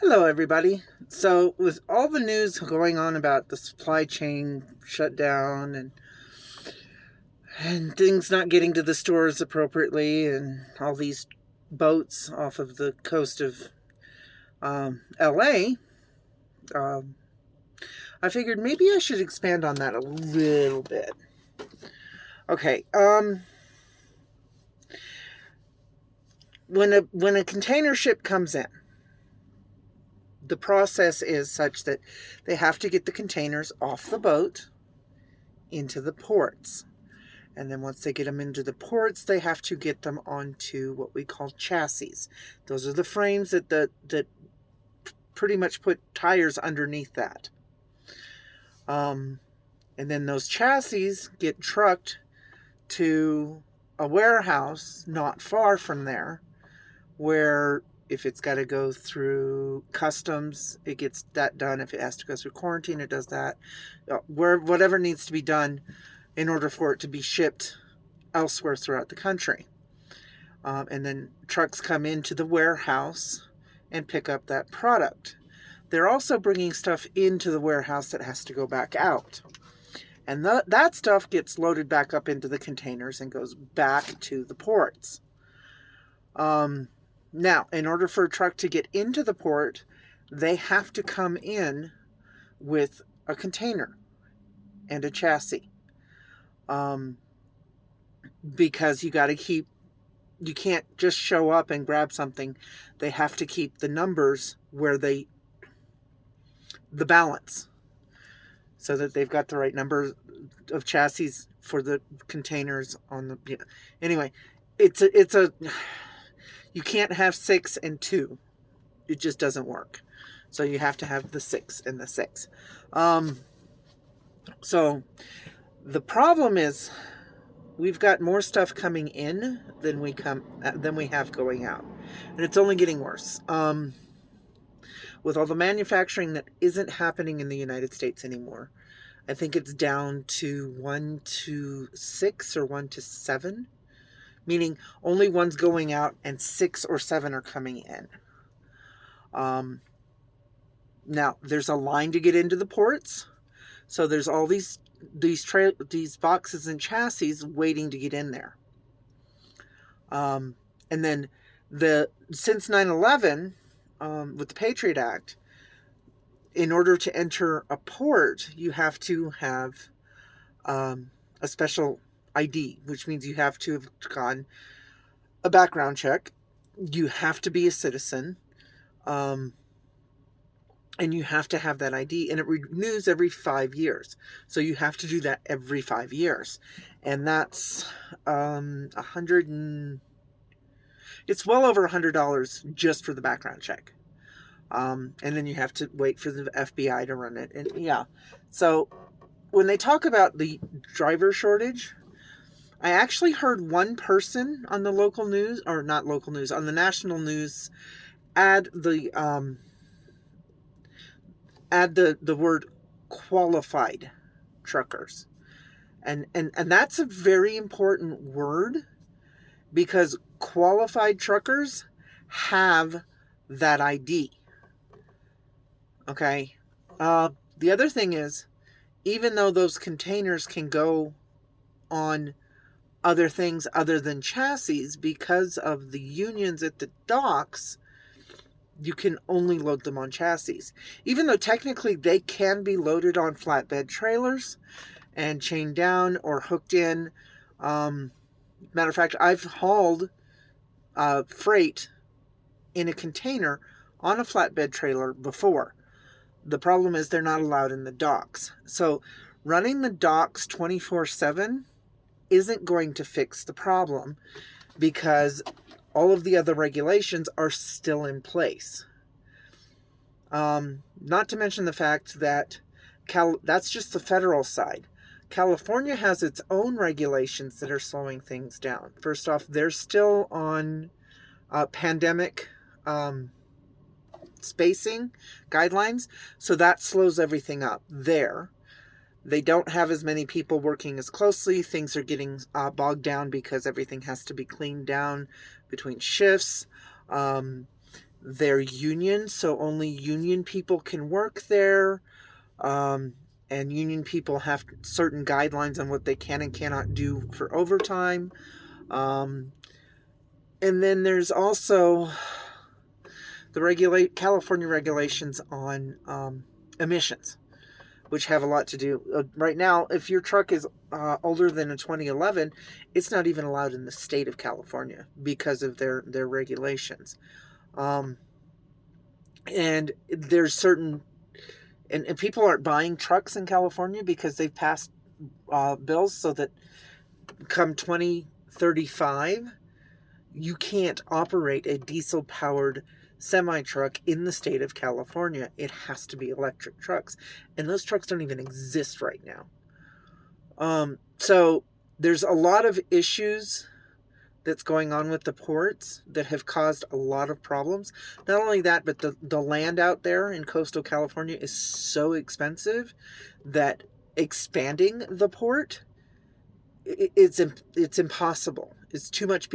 Hello, everybody. So, with all the news going on about the supply chain shutdown and things not getting to the stores appropriately, and all these boats off of the coast of LA, um, I figured maybe I should expand on that a little bit. Okay, when a container ship comes in, the process is such that they have to get the containers off the boat into the ports. And then once they get them into the ports, they have to get them onto what we call chassis. Those are the frames that pretty much put tires underneath that. And then those chassis get trucked to a warehouse not far from there, where if it's got to go through customs, it gets that done. If it has to go through quarantine, it does that. Whatever needs to be done in order for it to be shipped elsewhere throughout the country. And then trucks come into the warehouse and pick up that product. They're also bringing stuff into the warehouse that has to go back out. And that stuff gets loaded back up into the containers and goes back to the ports. Now, in order for a truck to get into the port, they have to come in with a container and a chassis. Because you can't just show up and grab something. They have to keep the numbers where the balance, so that they've got the right number of chassis for the containers on the, anyway, it's a you can't have 6 and 2. It just doesn't work. So you have to have the 6 and the 6. So the problem is we've got more stuff coming in than we have going out, and it's only getting worse. With all the manufacturing that isn't happening in the United States anymore, I think it's down to 1 to 6 or 1 to 7, meaning only 1's going out and 6 or 7 are coming in. Now there's a line to get into the ports, so there's all these boxes and chassis waiting to get in there. And then since 9/11, with the Patriot Act, in order to enter a port, you have to have a special ID, which means you have to have gone a background check. You have to be a citizen. And you have to have that ID, and it renews every 5 years. So you have to do that every 5 years. And that's it's well over $100 just for the background check. And then you have to wait for the FBI to run it. And yeah. So when they talk about the driver shortage, I actually heard one person on the local news, or not local news, on the national news, add the word qualified truckers. And that's a very important word, because qualified truckers have that ID. Okay. The other thing is, even though those containers can go on other things other than chassis, because of the unions at the docks, you can only load them on chassis. Even though technically they can be loaded on flatbed trailers and chained down or hooked in. Matter of fact, I've hauled freight in a container on a flatbed trailer before. The problem is they're not allowed in the docks. So running the docks 24/7 isn't going to fix the problem, because all of the other regulations are still in place. Not to mention the fact that that's just the federal side. California has its own regulations that are slowing things down. First off, they're still on pandemic spacing guidelines, so that slows everything up there. They don't have as many people working as closely. Things are getting bogged down because everything has to be cleaned down between shifts. They're union, so only union people can work there. And union people have certain guidelines on what they can and cannot do for overtime. And then there's also the California regulations on emissions, which have a lot to do. Right now, if your truck is older than a 2011, it's not even allowed in the state of California because of their regulations. And there's certain, and people aren't buying trucks in California because they've passed bills so that come 2035, you can't operate a diesel-powered semi-truck in the state of California. It has to be electric trucks, and those trucks don't even exist right now. So there's a lot of issues that's going on with the ports that have caused a lot of problems. Not only that, but the land out there in coastal California is so expensive that expanding the port, it's impossible. It's too much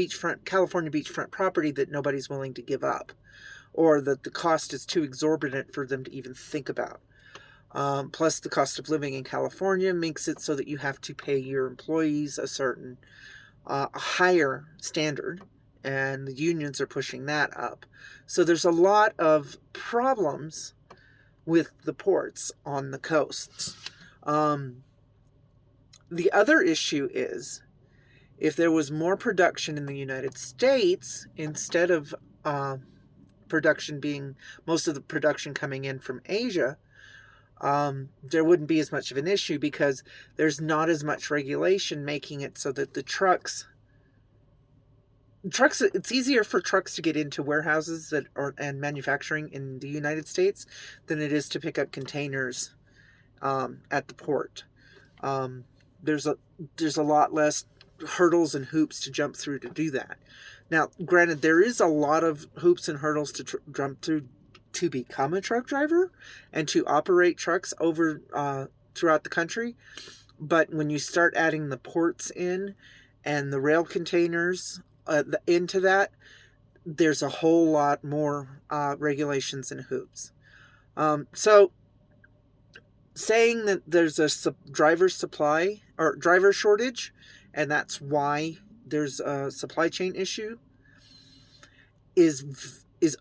California beachfront property that nobody's willing to give up, or that the cost is too exorbitant for them to even think about. Plus, the cost of living in California makes it so that you have to pay your employees a certain a higher standard, and the unions are pushing that up. So there's a lot of problems with the ports on the coasts. The other issue is, if there was more production in the United States, instead of most of the production coming in from Asia, there wouldn't be as much of an issue because there's not as much regulation making it so that the trucks, it's easier for trucks to get into warehouses and manufacturing in the United States than it is to pick up containers at the port. There's a lot less hurdles and hoops to jump through to do that. Now, granted, there is a lot of hoops and hurdles to jump through to become a truck driver and to operate trucks over throughout the country. But when you start adding the ports in and the rail containers into that, there's a whole lot more regulations and hoops. So saying that there's a driver shortage, and that's why there's a supply chain issue, is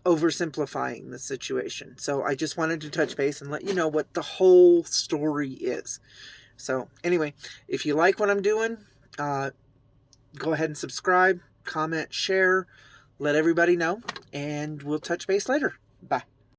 oversimplifying the situation. So I just wanted to touch base and let you know what the whole story is. So anyway, if you like what I'm doing, go ahead and subscribe, comment, share, let everybody know, and we'll touch base later. Bye.